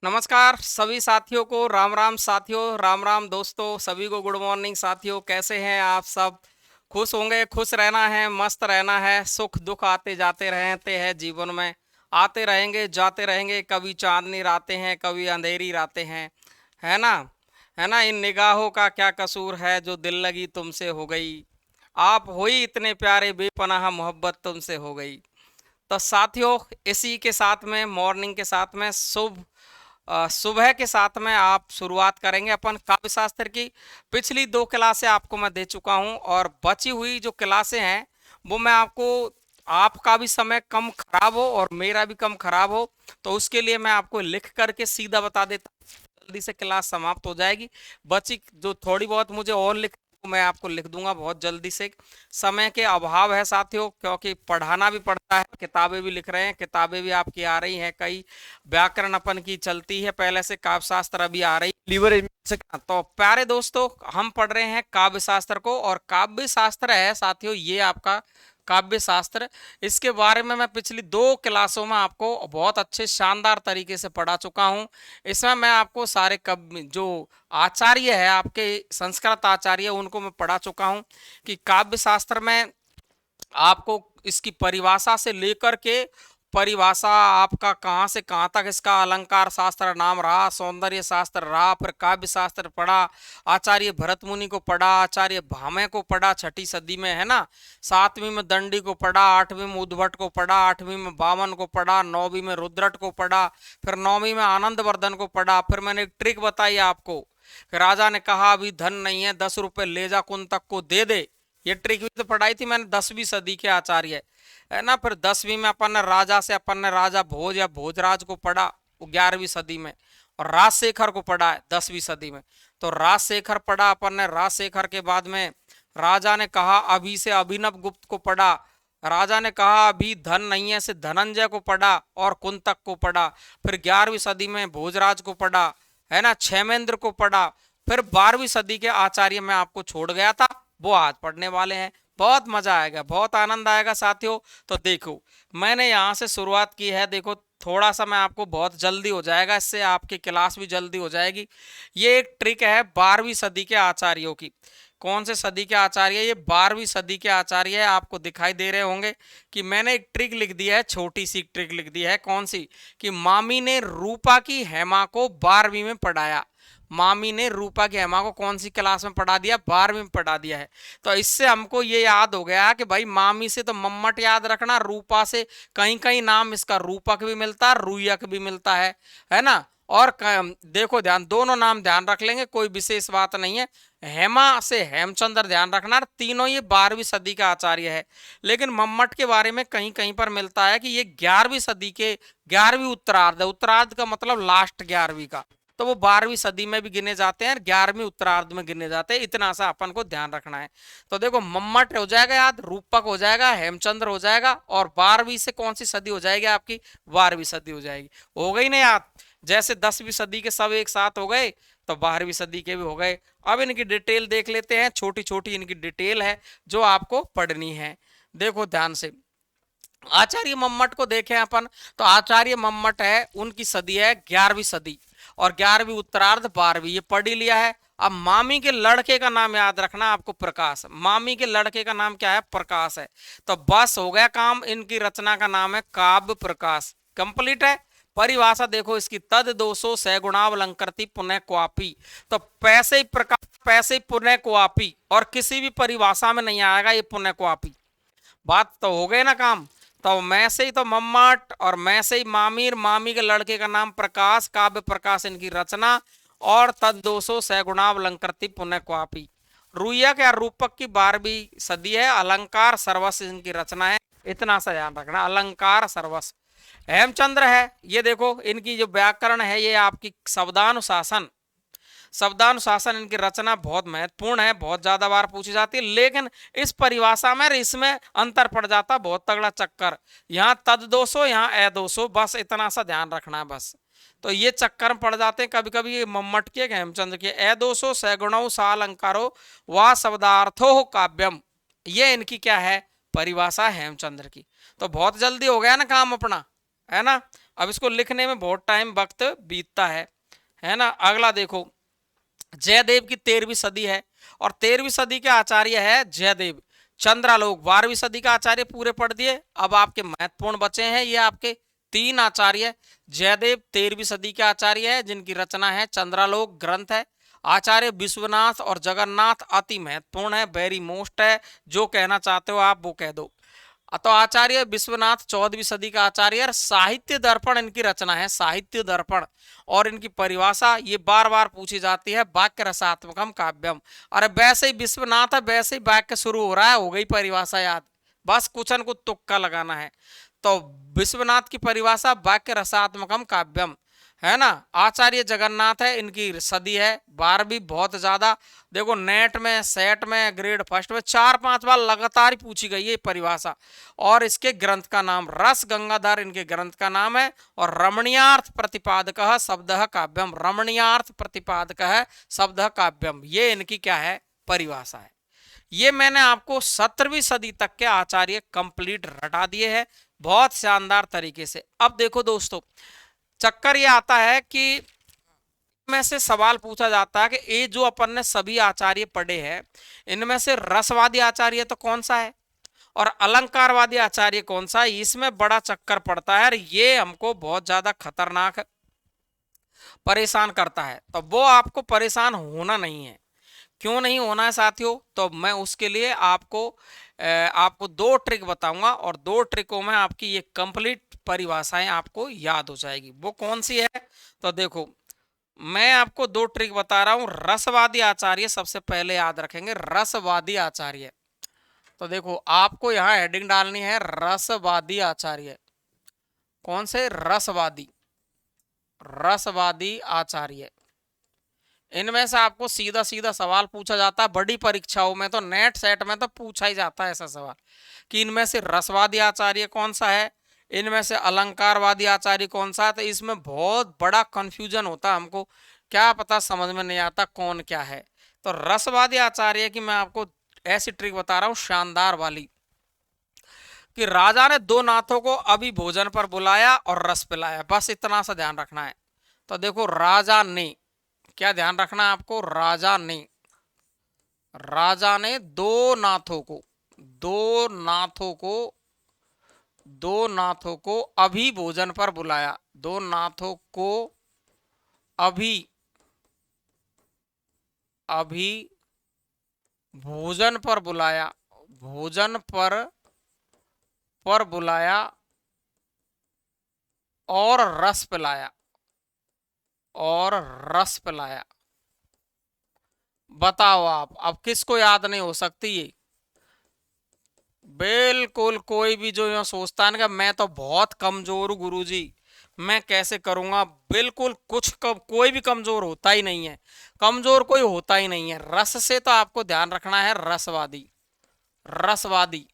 नमस्कार सभी साथियों को। राम राम साथियों, राम राम दोस्तों, सभी को गुड मॉर्निंग साथियों। कैसे हैं आप सब? खुश होंगे, खुश रहना है, मस्त रहना है। सुख दुख आते जाते रहते हैं जीवन में, आते रहेंगे जाते रहेंगे। कभी चांदनी रातें हैं, कभी अंधेरी रातें हैं, है ना? है ना? इन निगाहों का क्या कसूर है जो दिल लगी तुमसे हो गई। आप हो ही इतने प्यारे, बेपनाह मोहब्बत तुमसे हो गई। तो साथियों, इसी के साथ में मॉर्निंग के साथ में सुबह के साथ में आप शुरुआत करेंगे अपन काव्य शास्त्र की। पिछली 2 क्लासें आपको मैं दे चुका हूं और बची हुई जो क्लासें हैं वो मैं आपको, आपका भी समय कम खराब हो और मेरा भी कम खराब हो, तो उसके लिए मैं आपको लिख करके सीधा बता देता हूं। जल्दी से क्लास समाप्त हो जाएगी। बची जो थोड़ी बहुत मुझे और लिख, मैं आपको लिख दूंगा बहुत जल्दी से। समय के अभाव है साथियों, क्योंकि पढ़ाना भी पड़ता है, किताबें भी लिख रहे हैं, किताबें भी आपकी आ रही हैं कई। व्याकरण अपन की चलती है पहले से, काव्य शास्त्र अभी आ रही लीवरेज से। तो प्यारे दोस्तों, हम पढ़ रहे हैं काव्य शास्त्र को, और काव्य शास्त्र है साथियों ये आपका काव्य शास्त्र। इसके बारे में मैं पिछली 2 क्लासों में आपको बहुत अच्छे शानदार तरीके से पढ़ा चुका हूं। इसमें मैं आपको सारे कवि जो आचार्य है, आपके संस्कृत आचार्य, उनको मैं पढ़ा चुका हूं कि काव्य शास्त्र में आपको इसकी परिभाषा से लेकर के, परिभाषा आपका कहाँ से कहाँ तक, इसका अलंकार शास्त्र नाम रहा, सौंदर्य शास्त्र रहा, फिर काव्य शास्त्र पढ़ा, आचार्य भरत मुनि को पढ़ा, आचार्य भामे को पढ़ा 6ठी सदी में, है ना। 7वीं में दंडी को पढ़ा, 8वीं में उद्भट को पढ़ा, 8वीं में वामन को पढ़ा, 9वीं में रुद्रट को पढ़ा, फिर 9वीं में आनंद वर्धन को पढ़ा। फिर मैंने एक ट्रिक बताई आपको कि राजा ने कहा अभी धन नहीं है, 10 रुपए ले जा कुंतक को दे दे। ये ट्रिक भी तो पढ़ाई थी मैंने 10वीं सदी के आचार्य, है ना। फिर 10वीं में अपन ने राजा से, अपन ने राजा भोज या भोजराज को पढ़ा, वो 11वीं सदी में। और राजशेखर को पढ़ा है 10वीं सदी में। तो राजशेखर पढ़ा अपन ने। राजशेखर के बाद में राजा ने कहा अभी से अभिनव गुप्त को पढ़ा। राजा ने कहा अभी धन नहीं है से धनंजय को पढ़ा और कुंतक को पढ़ा। फिर 11वीं सदी में भोजराज को पढ़ा, है ना, क्षेमेंद्र को पढ़ा। फिर 12वीं सदी के आचार्य मैं आपको छोड़ गया था, वो आज पढ़ने वाले हैं। बहुत मजा आएगा, बहुत आनंद आएगा साथियों। तो देखो, मैंने यहाँ से शुरुआत की है। देखो, थोड़ा सा मैं आपको, बहुत जल्दी हो जाएगा, इससे आपकी क्लास भी जल्दी हो जाएगी। ये एक ट्रिक है 12वीं सदी के आचार्यों की। कौन से सदी के आचार्य? ये 12वीं सदी के आचार्य है। आपको दिखाई दे रहे होंगे कि मैंने एक ट्रिक लिख दी है, छोटी सी ट्रिक लिख दी है। कौन सी? कि मामी ने रूपा की हेमा को 12वीं में पढ़ाया। मामी ने रूपा की हेमा को कौन सी क्लास में पढ़ा दिया? 12वीं में पढ़ा दिया है। तो इससे हमको ये याद हो गया कि भाई मामी से तो मम्मट याद रखना, रूपा से कहीं कहीं नाम इसका रूपक भी मिलता है, रूयक भी मिलता है ना। और देखो ध्यान, दोनों नाम ध्यान रख लेंगे, कोई विशेष बात नहीं है। हेमा से हेमचंद्र ध्यान रखना, तीनों ये 12वीं सदी का आचार्य है। लेकिन मम्मट के बारे में कहीं कहीं पर मिलता है कि ये 11वीं सदी के 11वीं उत्तरार्ध है। उत्तरार्ध का मतलब लास्ट 11वीं का, तो वो 12वीं सदी में भी गिने जाते हैं, 11वीं उत्तरार्ध में गिने जाते हैं। इतना सा अपन को ध्यान रखना है। तो देखो, मम्मट हो जाएगा याद, रूपक हो जाएगा, हेमचंद्र हो जाएगा, और 12वीं से कौन सी सदी हो जाएगी आपकी? 12वीं सदी हो जाएगी। हो गई ना याद? जैसे 10वीं सदी के सब एक साथ हो गए, तो 12वीं सदी के भी हो गए। अब इनकी डिटेल देख लेते हैं, छोटी छोटी इनकी डिटेल है जो आपको पढ़नी है। देखो ध्यान से, आचार्य मम्मट को देखें अपन, तो आचार्य मम्मट है, उनकी सदी है 11वीं सदी, और 11वीं उत्तरार्ध 12वीं, ये पढ़ ही लिया है। अब मामी के लड़के का नाम याद रखना आपको, प्रकाश। मामी के लड़के का नाम क्या है? प्रकाश है। तो बस हो गया काम। इनकी रचना का नाम है काव्य प्रकाश। कंप्लीट है। परिभाषा देखो इसकी, तद दोषो सगुणावलंकृति पुनः क्वापी। तो पैसे ही प्रकाश, पैसे ही पुनः क्वापी, और किसी भी परिभाषा में नहीं आएगा ये पुनः क्वापी। बात तो हो गए ना काम। तो मैं से ही तो मम्मट, और मैं से ही मामीर, मामी के लड़के का नाम प्रकाश, काव्य प्रकाश इनकी रचना। और तद दोषो सगुणावलंकृति पुनः क्वापी। रूयक या रूपक की 12वीं सदी है। अलंकार सर्वस्व इनकी रचना है। इतना सा ध्यान रखना, अलंकार सर्वस्व। हेमचंद्र है, ये देखो इनकी जो व्याकरण है, ये आपकी शब्दानुशासन, शब्दानुशासन इनकी रचना बहुत महत्वपूर्ण है, बहुत ज्यादा बार पूछी जाती है। लेकिन इस परिभाषा में इसमें अंतर पड़ जाता, बहुत तगड़ा चक्कर। यहाँ तद दोषो, यहाँ अदोषो, बस इतना सा ध्यान रखना है बस। तो ये चक्कर में पड़ जाते हैं कभी कभी, मम्मट के, हेमचंद्र के। अदोषो सगुणो सालंकारो व शब्दार्थो काव्यम, ये इनकी क्या है? परिभाषा हेमचंद्र की। तो बहुत जल्दी हो गया ना काम अपना, है ना। अब इसको लिखने में बहुत टाइम वक्त बीतता है ना। अगला देखो, जयदेव की 13वीं सदी है और 13वीं सदी के आचार्य है जयदेव। चंद्रालोक 12वीं सदी का आचार्य पूरे पढ़ दिए। अब आपके महत्वपूर्ण बचे हैं ये आपके 3 आचार्य। जयदेव 13वीं सदी के आचार्य है जिनकी रचना है चंद्रालोक ग्रंथ है। आचार्य विश्वनाथ और जगन्नाथ अति महत्वपूर्ण है, वेरी मोस्ट है, जो कहना चाहते हो आप वो कह दो। तो आचार्य विश्वनाथ 14वीं सदी का आचार्य और साहित्य दर्पण इनकी रचना है, साहित्य दर्पण। और इनकी परिभाषा ये बार बार पूछी जाती है, वाक्य रसात्मकम काव्यम। अरे वैसे ही विश्वनाथ है वैसे ही वाक्य शुरू हो रहा है, हो गई परिभाषा याद, बस कुछ न कुछ तुक्का लगाना है। तो विश्वनाथ की परिभाषा वाक्य रसात्मकम काव्यम, है ना। आचार्य जगन्नाथ है, इनकी सदी है 12वीं, बहुत ज्यादा। देखो नेट में, सेट में, ग्रेड फर्स्ट में 4-5 बार लगातार ही पूछी गई है परिभाषा। और इसके ग्रंथ का नाम रस गंगाधर इनके ग्रंथ का नाम है। और रमणीयार्थ प्रतिपादक शब्द काव्यम, रमणीयार्थ प्रतिपादक शब्द काव्यम, ये इनकी क्या है परिभाषा है। ये मैंने आपको 17वीं सदी तक के आचार्य कंप्लीट रटा दिए हैं बहुत शानदार तरीके से। अब देखो दोस्तों, चक्कर ये आता है कि में से सवाल पूछा जाता है कि ये जो अपन ने सभी आचार्य पढ़े हैं इनमें से रसवादी आचार्य तो कौन सा है और अलंकारवादी आचार्य कौन सा है, इसमें बड़ा चक्कर पड़ता है और ये हमको बहुत ज्यादा खतरनाक परेशान करता है। तो वो आपको परेशान होना नहीं है। क्यों नहीं होना है साथियों, तो मैं उसके लिए आपको 2 ट्रिक बताऊंगा और 2 ट्रिकों में आपकी ये कंप्लीट परिभाषाएं आपको याद हो जाएगी। वो कौन सी है, तो देखो मैं आपको 2 ट्रिक बता रहा हूं। रसवादी आचार्य सबसे पहले याद रखेंगे, रसवादी आचार्य। तो देखो आपको यहां हेडिंग डालनी है रसवादी आचार्य। कौन से, रसवादी, रसवादी आचार्य। इनमें से आपको सीधा सीधा सवाल पूछा जाता है बड़ी परीक्षाओं में, तो नेट सेट में तो पूछा ही जाता है ऐसा सवाल कि इनमें से रसवादी आचार्य कौन सा है, इनमें से अलंकारवादी आचार्य कौन सा है। तो इसमें बहुत बड़ा कंफ्यूजन होता है, हमको क्या पता, समझ में नहीं आता कौन क्या है। तो रसवादी आचार्य की मैं आपको ऐसी ट्रिक बता रहा हूं शानदार वाली कि राजा ने 2 नाथों को अभी भोजन पर बुलाया और रस पिलाया, बस इतना सा ध्यान रखना है। तो देखो राजा ने, क्या ध्यान रखना है आपको, राजा ने 2 नाथों को, 2 नाथों को, 2 नाथों को अभी भोजन पर बुलाया, 2 नाथों को अभी, अभी भोजन पर बुलाया, भोजन पर बुलाया और रस पिलाया, और रस पिलाया। बताओ आप, अब किसको याद नहीं हो सकती ये। बिल्कुल कोई भी जो ये सोचता है ना कि मैं तो बहुत कमजोर हूं गुरुजी, मैं कैसे करूंगा, बिल्कुल कोई भी कमजोर होता ही नहीं है, कमजोर कोई होता ही नहीं है। रस से तो आपको ध्यान रखना है, रसवादी, रसवादी।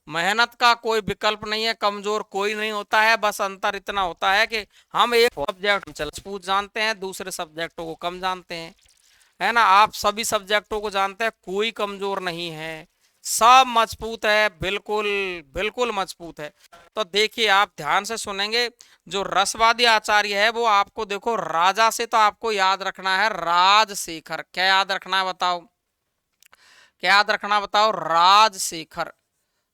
मेहनत का कोई विकल्प नहीं है, कमजोर कोई नहीं होता है, बस अंतर इतना होता है कि हम एक सब्जेक्ट मजबूत जानते हैं, दूसरे सब्जेक्टों को कम जानते हैं, है ना। आप सभी सब्जेक्टों को जानते हैं, कोई कमजोर नहीं है, सब मजबूत है, बिल्कुल बिल्कुल मजबूत है। तो देखिए आप ध्यान से सुनेंगे, जो रसवादी आचार्य है वो आपको देखो राजा से तो आपको याद रखना है राजशेखर। क्या याद रखना है बताओ, क्या याद रखना बताओ, राजशेखर,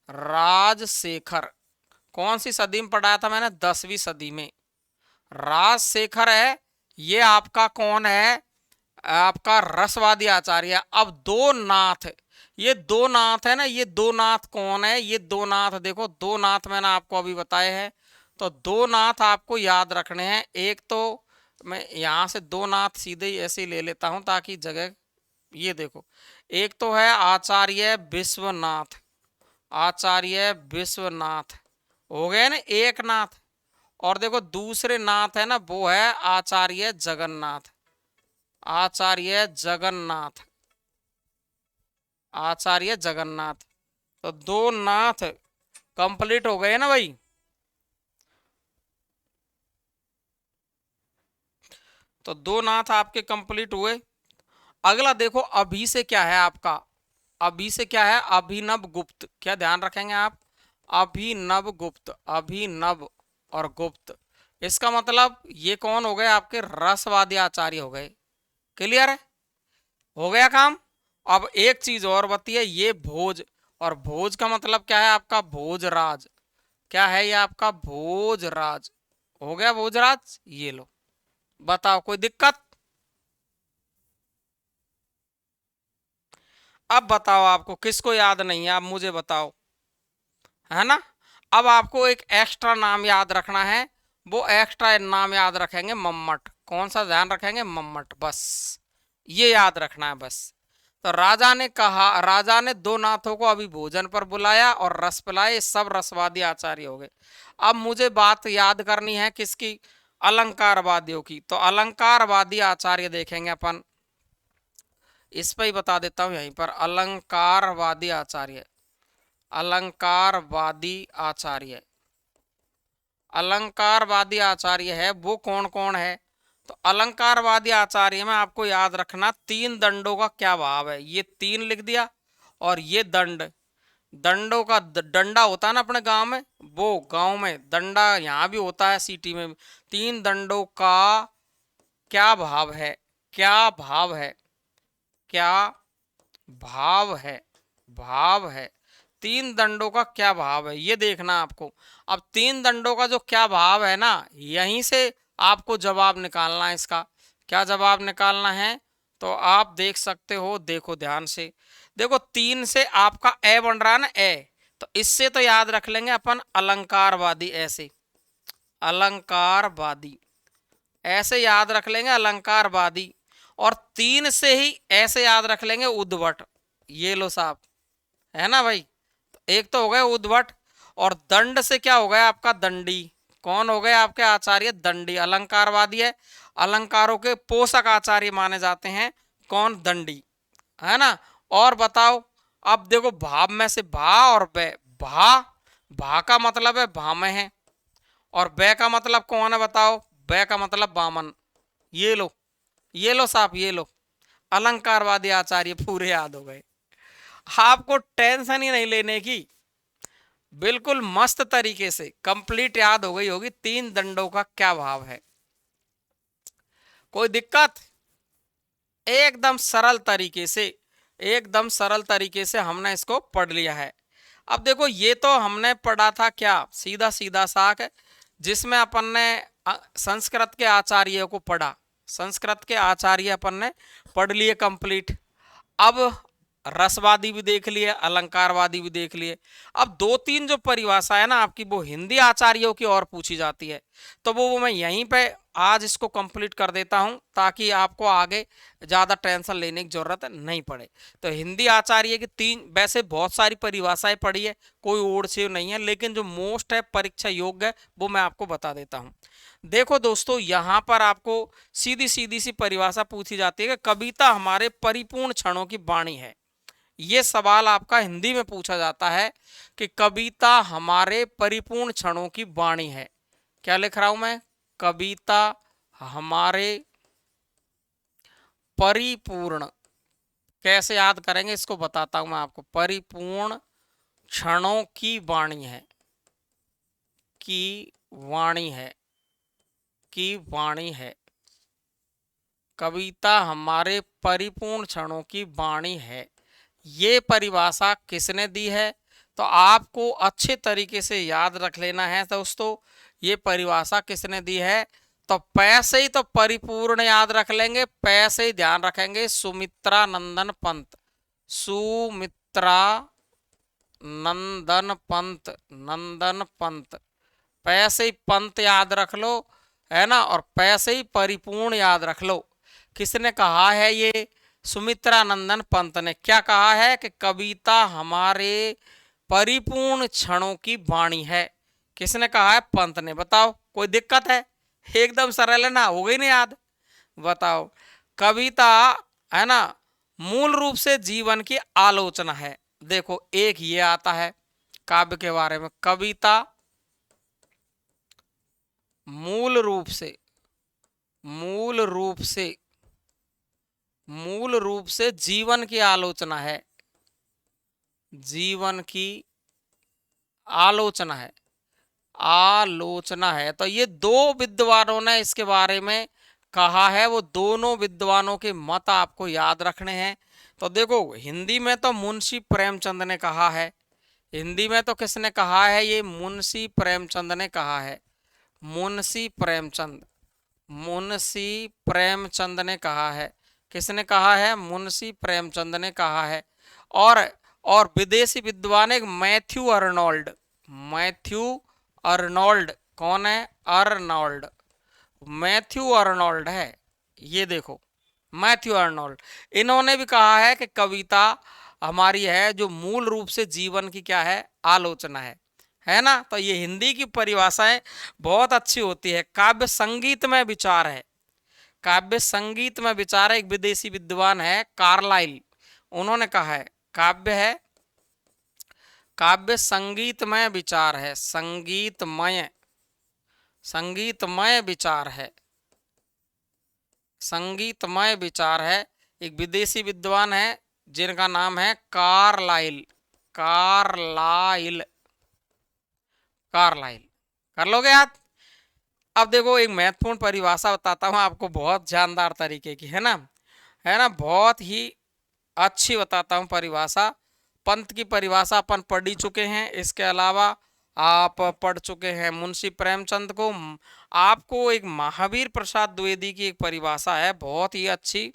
राजशेखर। कौन सी सदी में पढ़ाया था मैंने, 10वीं सदी में। राजशेखर है ये आपका, कौन है, आपका रसवादी आचार्य। अब 2 नाथ, ये 2 नाथ है ना, ये 2 नाथ कौन है, ये 2 नाथ देखो, 2 नाथ मैंने आपको अभी बताए हैं। तो 2 नाथ आपको याद रखने हैं। एक तो मैं यहां से 2 नाथ सीधे ही ऐसे ही ले लेता हूं ताकि जगह, ये देखो, एक तो है आचार्य विश्वनाथ, आचार्य विश्वनाथ, हो गए ना एक नाथ। और देखो दूसरे नाथ है ना, वो है आचार्य जगन्नाथ, आचार्य जगन्नाथ, आचार्य जगन्नाथ। तो 2 नाथ कंप्लीट हो गए ना भाई। तो 2 नाथ आपके कंप्लीट हुए। अगला देखो अभी से क्या है आपका, अभी से क्या है, अभिनव गुप्त। क्या ध्यान रखेंगे आप, अभिनव गुप्त, अभिनव, और गुप्त। इसका मतलब ये कौन हो गए, आपके रसवादी आचार्य हो गए। क्लियर है, हो गया काम। अब एक चीज और बताइए, ये भोज, और भोज का मतलब क्या है आपका, भोजराज। क्या है ये आपका, भोजराज। हो गया भोजराज, ये लो। बताओ कोई दिक्कत। अब बताओ आपको किसको याद नहीं है, आप मुझे बताओ, है ना। अब आपको एक एक्स्ट्रा नाम याद रखना है, वो एक्स्ट्रा नाम याद रखेंगे मम्मट। कौन सा ध्यान रखेंगे, मम्मट, बस ये याद रखना है बस। तो राजा ने कहा, राजा ने दो नाथों को अभी भोजन पर बुलाया और रस पिलाए, सब रसवादी आचार्य हो गए। अब मुझे बात याद करनी है किसकी, अलंकारवादियों की। तो अलंकारवादी आचार्य देखेंगे अपन, इस पर ही बता देता हूं यहीं पर, अलंकारवादी आचार्य। अलंकारवादी आचार्य, अलंकारवादी आचार्य है वो कौन कौन है। तो अलंकारवादी आचार्य में आपको याद रखना, तीन दंडों का क्या भाव है, ये तीन लिख दिया। और ये दंड, दंडों का डंडा होता है ना अपने गांव में, वो गांव में दंडा यहाँ भी होता है, सिटी में भी। तीन दंडों का क्या भाव है, क्या भाव है, क्या भाव है, भाव है। तीन दंडों का क्या भाव है ये देखना आपको। अब तीन दंडों का जो क्या भाव है ना, यहीं से आपको जवाब निकालना है इसका। क्या जवाब निकालना है, तो आप देख सकते हो, देखो ध्यान से। देखो तीन से आपका ए बन रहा है ना, ए, तो इससे तो याद रख लेंगे अपन अलंकारवादी, ऐसे अलंकारवादी, ऐसे याद रख लेंगे अलंकारवादी। और तीन से ही ऐसे याद रख लेंगे उद्भट, ये लो साहब, है ना भाई। एक तो हो गए उद्भट, और दंड से क्या हो गया आपका, दंडी। कौन हो गए आपके आचार्य, दंडी। अलंकारवादी है, अलंकारों के पोषक आचार्य माने जाते हैं, कौन, दंडी, है ना। और बताओ, अब देखो भाव में से भा और बै, भा, भा का मतलब है भामे है, और बै का मतलब कौन है बताओ, बै का मतलब बामन। ये लो, ये लो साहब, ये लो, अलंकारवादी आचार्य पूरे याद हो गए। आपको टेंशन ही नहीं लेने की, बिल्कुल मस्त तरीके से कंप्लीट याद हो गई होगी तीन दंडों का क्या भाव है। कोई दिक्कत, एकदम सरल तरीके से, एकदम सरल तरीके से हमने इसको पढ़ लिया है। अब देखो ये तो हमने पढ़ा था क्या, सीधा सीधा साख, जिसमें अपन ने संस्कृत के आचार्य को पढ़ा, संस्कृत के आचार्य अपन ने पढ़ लिए कंप्लीट। अब रसवादी भी देख लिए, अलंकारवादी भी देख लिए। अब दो तीन जो परिभाषा है ना आपकी, वो हिंदी आचार्यों की और पूछी जाती है, तो वो मैं यहीं पे आज इसको कंप्लीट कर देता हूं, ताकि आपको आगे ज़्यादा टेंशन लेने की जरूरत नहीं पड़े। तो हिंदी आचार्य की तीन, वैसे बहुत सारी परिभाषाएं पढ़ी है, कोई ओड से नहीं है, लेकिन जो मोस्ट है परीक्षा योग्य है वो मैं आपको बता देता हूँ। देखो दोस्तों, यहाँ पर आपको सीधी सीधी सी परिभाषा पूछी जाती है कि कविता हमारे परिपूर्ण क्षणों की वाणी है। ये सवाल आपका हिंदी में पूछा जाता है कि कविता हमारे परिपूर्ण क्षणों की वाणी है। क्या लिख रहा हूं मैं, कविता हमारे परिपूर्ण, कैसे याद करेंगे इसको बताता हूं मैं आपको। परिपूर्ण क्षणों की वाणी है, की वाणी है, की वाणी है। कविता हमारे परिपूर्ण क्षणों की वाणी है, ये परिभाषा किसने दी है, तो आपको अच्छे तरीके से याद रख लेना है दोस्तों। ये परिभाषा किसने दी है, तो पैसे ही तो परिपूर्ण याद रख लेंगे, पैसे ही ध्यान रखेंगे, सुमित्रा नंदन पंत, सुमित्रा नंदन पंत, नंदन पंत, पैसे ही पंत याद रख लो, है ना। और पैसे ही परिपूर्ण याद रख लो। किसने कहा है ये, सुमित्रा नंदन पंत ने। क्या कहा है कि कविता हमारे परिपूर्ण क्षणों की वाणी है, किसने कहा है, पंत ने। बताओ कोई दिक्कत है, एकदम सरल है ना, हो गई ना याद। बताओ, कविता, है ना, मूल रूप से जीवन की आलोचना है। देखो एक ये आता है काव्य के बारे में, कविता मूल रूप से, मूल रूप से, मूल रूप से जीवन की आलोचना है, जीवन की आलोचना है। आलोचना है। तो ये दो विद्वानों ने इसके बारे में कहा है, वो दोनों विद्वानों के मत आपको याद रखने हैं। तो देखो, हिंदी में तो मुंशी प्रेमचंद ने कहा है, हिंदी में तो किसने कहा है, ये मुंशी प्रेमचंद ने कहा है। मुंशी प्रेमचंद, मुंशी प्रेमचंद ने कहा है। किसने कहा है? मुंशी प्रेमचंद ने कहा है। और और विदेशी विद्वान एक मैथ्यू अर्नोल्ड, मैथ्यू अर्नोल्ड, कौन है? अर्नोल्ड, मैथ्यू अर्नोल्ड है। ये देखो, मैथ्यू अर्नोल्ड, इन्होंने भी कहा है कि कविता हमारी है जो मूल रूप से जीवन की क्या है? आलोचना है ना। तो ये हिंदी की परिभाषाएं बहुत अच्छी होती है। काव्य संगीत में विचार है, काव्य संगीत में विचार है। एक विदेशी विद्वान है कार्लाइल, उन्होंने कहा है काव्य है, काव्य संगीतमय विचार है, संगीतमय, संगीतमय विचार है, संगीतमय विचार है। एक विदेशी विद्वान है जिनका नाम है कार्लाइल, कार्लाइल, कार्लाइल। कर लोगे याद? अब देखो, एक महत्वपूर्ण परिभाषा बताता हूं आपको, बहुत जानदार तरीके की, है ना, है ना, बहुत ही अच्छी बताता हूं परिभाषा। पंत की परिभाषा अपन पढ़ ही चुके हैं, इसके अलावा आप पढ़ चुके हैं मुंशी प्रेमचंद को। आपको एक महावीर प्रसाद द्विवेदी की एक परिभाषा है बहुत ही अच्छी,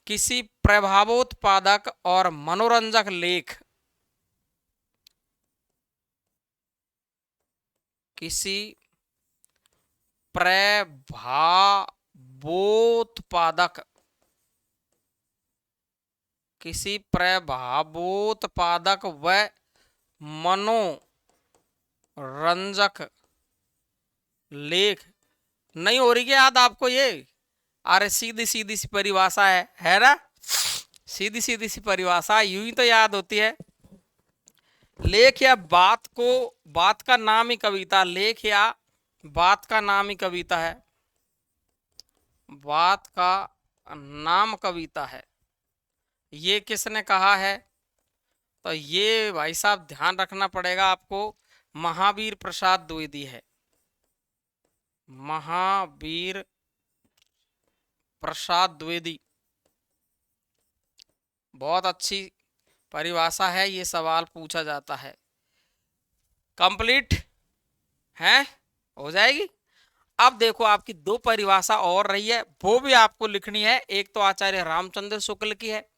किसी प्रभावोत्पादक और मनोरंजक लेख, किसी प्रभावोत्पादक, किसी प्रभावोत्पादक व मनोरंजक लेख। नहीं हो रही क्या याद आपको ये? अरे सीधी सीधी सी परिभाषा है ना, सीधी सीधी सी परिभाषा, यूं ही तो याद होती है। लेख या बात को, बात का नाम ही कविता, लेख या बात का नाम ही कविता है, बात का नाम कविता है। ये किसने कहा है? तो ये भाई साहब ध्यान रखना पड़ेगा आपको, महावीर प्रसाद द्विवेदी है, महावीर प्रसाद द्विवेदी। बहुत अच्छी परिभाषा है, ये सवाल पूछा जाता है। कंप्लीट है, हो जाएगी। अब देखो, आपकी दो परिभाषा और रही है, वो भी आपको लिखनी है। एक तो आचार्य रामचंद्र शुक्ल की है,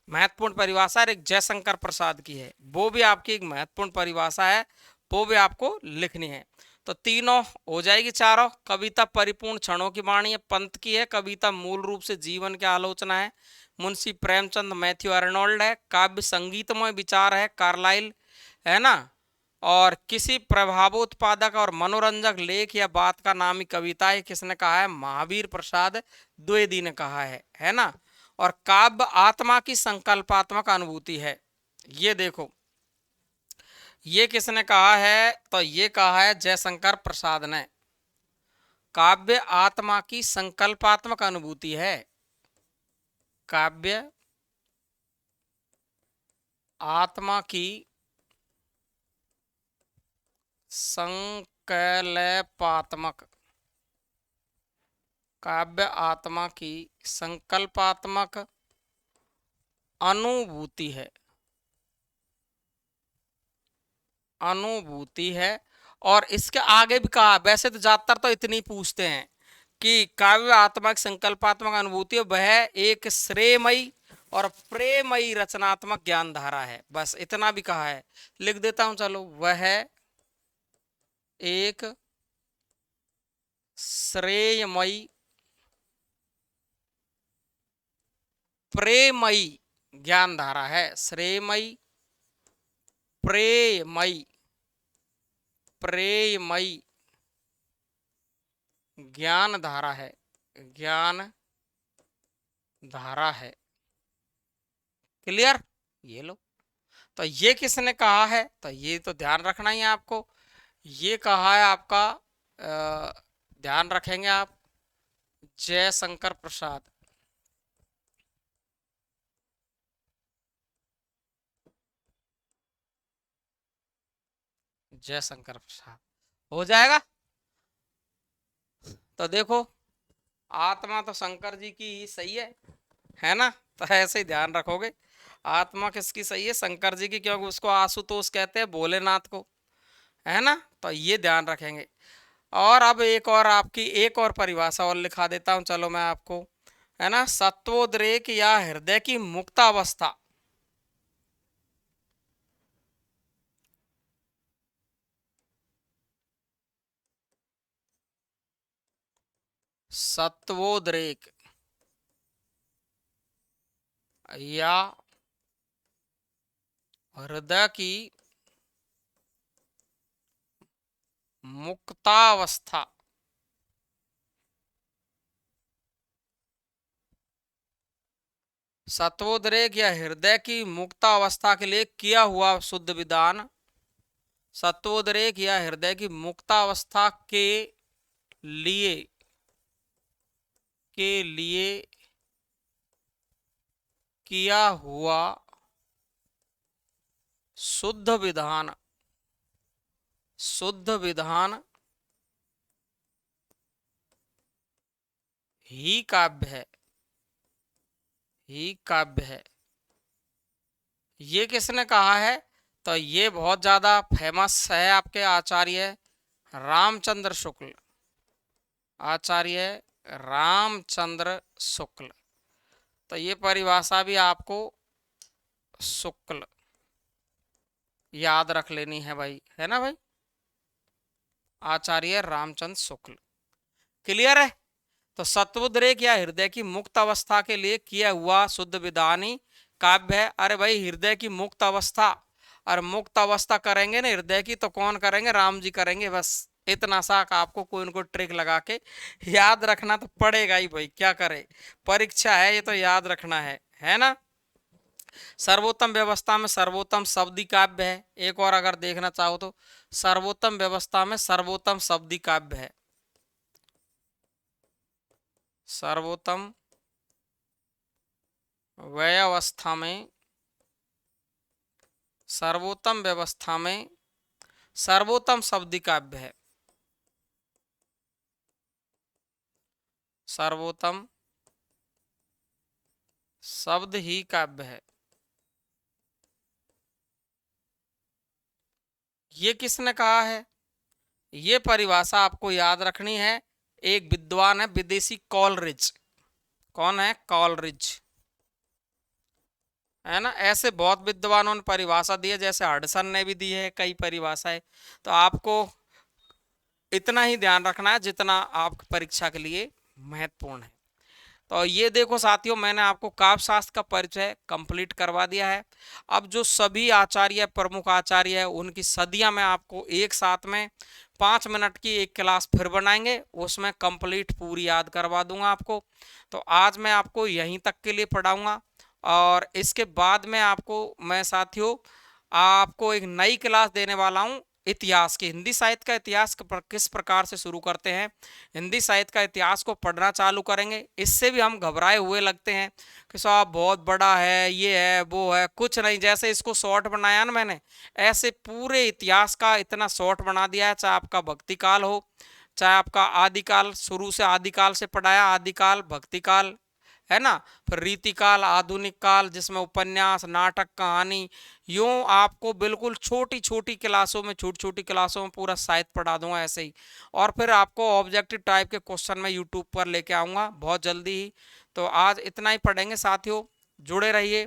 महत्वपूर्ण परिभाषा, और एक जयशंकर प्रसाद की है, वो भी आपकी एक महत्वपूर्ण परिभाषा है, वो भी आपको लिखनी है। तो तीनों हो जाएगी, चारों। कविता परिपूर्ण क्षणों की वाणी है, पंत की है। कविता मूल रूप से जीवन की आलोचना है, मुंशी प्रेमचंद मैथ्यू अर्नोल्ड है। काव्य संगीतमय विचार है, कार्लाइल, है ना। और किसी प्रभावोत्पादक और मनोरंजक लेख या बात का नाम ही कविता है, किसने कहा है? महावीर प्रसाद द्विवेदी ने कहा है ना। और काव्य आत्मा की संकल्पात्मक अनुभूति है, ये देखो, ये किसने कहा है? तो ये कहा है जयशंकर प्रसाद ने। काव्य आत्मा की संकल्पात्मक अनुभूति है, काव्य आत्मा की संकल्पात्मक, काव्य आत्मा की संकल्पात्मक अनुभूति है, अनुभूति है। और इसके आगे भी कहा, वैसे तो ज्यादातर तो इतनी पूछते हैं कि काव्य आत्मक संकल्पात्मक अनुभूति वह एक श्रेयमयी और प्रेमयी रचनात्मक ज्ञान धारा है, बस इतना भी कहा है। लिख देता हूं, चलो। वह एक श्रेयमयी प्रेमयी ज्ञान धारा है, श्रेयमयी प्रेमयी, प्रेमयी ज्ञान धारा है, ज्ञान धारा है। क्लियर? ये लो। तो ये किसने कहा है? तो ये तो ध्यान रखना ही है आपको, ये कहा है आपका, ध्यान रखेंगे आप, जयशंकर प्रसाद, जयशंकर प्रसाद। हो जाएगा। तो देखो, आत्मा तो शंकर जी की ही सही है ना। तो ऐसे ही ध्यान रखोगे, आत्मा किसकी सही है, शंकर जी की, क्योंकि उसको आशुतोष कहते हैं, भोलेनाथ को, है ना। तो ये ध्यान रखेंगे। और अब एक और आपकी एक और परिभाषा और लिखा देता हूं, चलो मैं आपको, है ना। सत्वोद्रेक या हृदय की मुक्तावस्था। सत्वोद्रेक या हृदय की मुक्तावस्था। सत्वोद्रेक या हृदय की मुक्तावस्था के लिए किया हुआ शुद्ध विधान। सत्वोद्रेक या हृदय की मुक्तावस्था लिए के लिए किया हुआ शुद्ध विधान। शुद्ध विधान ही काव्य है। ही काव्य है। ये किसने कहा है, तो ये बहुत ज्यादा फेमस है, आपके आचार्य रामचंद्र शुक्ल। आचार्य रामचंद्र शुक्ल। तो ये परिभाषा भी आपको शुक्ल याद रख लेनी है भाई, है ना भाई। आचार्य रामचंद्र शुक्ल। क्लियर है। तो सत्वोद्रेक या हृदय की मुक्त अवस्था के लिए किया हुआ शुद्ध विधान ही काव्य है। अरे भाई, हृदय की मुक्त अवस्था, और मुक्त अवस्था करेंगे ना हृदय की, तो कौन करेंगे, राम जी करेंगे। बस इतना सा आपको कोई न कोई ट्रिक लगा के याद रखना तो पड़ेगा ही भाई, क्या करे, परीक्षा है ये, तो याद रखना है ना। सर्वोत्तम व्यवस्था में सर्वोत्तम शब्दी काव्य है। एक और अगर देखना चाहो तो, सर्वोत्तम व्यवस्था में सर्वोत्तम शब्दी काव्य है। सर्वोत्तम व्यवस्था में, सर्वोत्तम व्यवस्था में सर्वोत्तम शब्दी काव्य है। सर्वोत्तम शब्द ही काव्य है। ये किसने कहा है, ये परिभाषा आपको याद रखनी है। एक विद्वान है विदेशी, कॉलरिज। कौन है, कॉलरिज, है ना। ऐसे बहुत विद्वानों ने परिभाषा दी है, जैसे हडसन ने भी दी है कई परिभाषाएं। तो आपको इतना ही ध्यान रखना है जितना आप परीक्षा के लिए महत्वपूर्ण है। तो ये देखो साथियों, मैंने आपको काव्य शास्त्र का परिचय कंप्लीट करवा दिया है। अब जो सभी आचार्य, प्रमुख आचार्य है, उनकी सदियां मैं आपको एक साथ में 5 मिनट की एक क्लास फिर बनाएंगे, उसमें कंप्लीट पूरी याद करवा दूंगा आपको। तो आज मैं आपको यहीं तक के लिए पढ़ाऊंगा, और इसके बाद में आपको मैं साथियों आपको एक नई क्लास देने वाला हूं, इतिहास की। हिंदी साहित्य का इतिहास किस प्रकार से शुरू करते हैं, हिंदी साहित्य का इतिहास को पढ़ना चालू करेंगे। इससे भी हम घबराए हुए लगते हैं कि साहब बहुत बड़ा है, ये है वो है, कुछ नहीं। जैसे इसको शॉर्ट बनाया ना मैंने, ऐसे पूरे इतिहास का इतना शॉर्ट बना दिया है। चाहे आपका भक्ति काल हो, चाहे आपका आदिकाल, शुरू से आदिकाल से पढ़ाया, आदिकाल, भक्ति काल, है ना, फिर रीतिकाल, आधुनिक काल, जिसमें उपन्यास, नाटक, कहानी, यूं आपको बिल्कुल छोटी छोटी क्लासों में, छोटी छोटी क्लासों में पूरा साहित्य पढ़ा दूंगा ऐसे ही। और फिर आपको ऑब्जेक्टिव टाइप के क्वेश्चन में यूट्यूब पर लेके आऊँगा बहुत जल्दी ही। तो आज इतना ही पढ़ेंगे साथियों, जुड़े रहिए।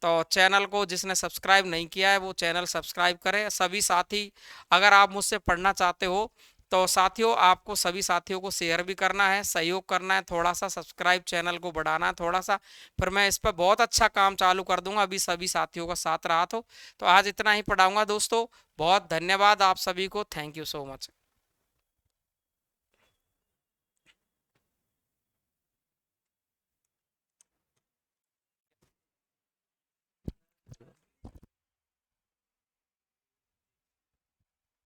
तो चैनल को जिसने सब्सक्राइब नहीं किया है वो चैनल सब्सक्राइब करें। सभी साथी, अगर आप मुझसे पढ़ना चाहते हो तो साथियों आपको सभी साथियों को शेयर भी करना है, सहयोग करना है, थोड़ा सा सब्सक्राइब चैनल को बढ़ाना है थोड़ा सा, फिर मैं इस पर बहुत अच्छा काम चालू कर दूंगा। अभी सभी साथियों का साथ रहा तो आज इतना ही पढ़ाऊंगा दोस्तों। बहुत धन्यवाद आप सभी को, थैंक यू सो मच।